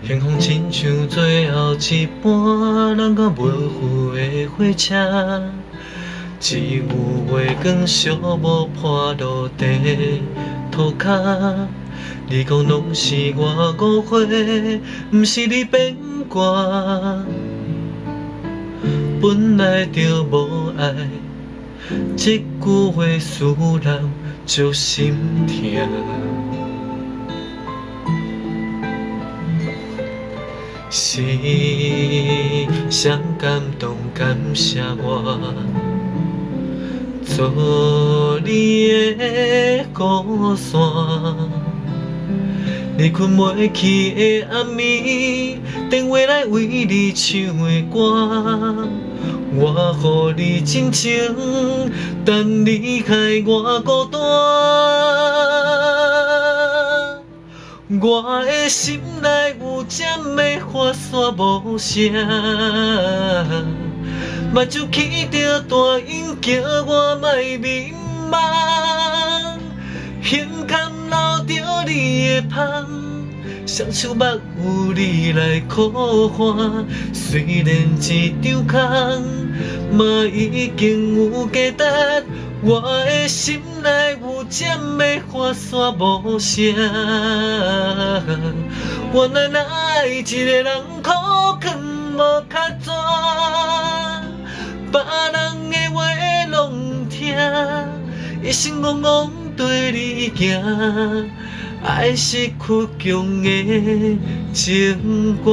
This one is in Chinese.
幸福亲像最后一班咱敢未赴的火车，只有月光寂寞拨落地土脚。你讲拢是我误会，不是你变卦，本来就无爱。这句话使人足心痛。是谁感动感谢我，做你的雨伞。你困未去的暗暝，电话内为你唱的歌，我乎你真情，但你还我孤单。我的心内有针要发线无声，目睭起著大涌叫我卖迷茫。胸坎留著你的香，双手目有你来靠岸。虽然一场空，嘛已经有价值。我的心内有针要发线无声，原来那爱一个人苦劝无卡詛。别人的话拢不听，一心憨憨对你行，爱是倔强的情歌。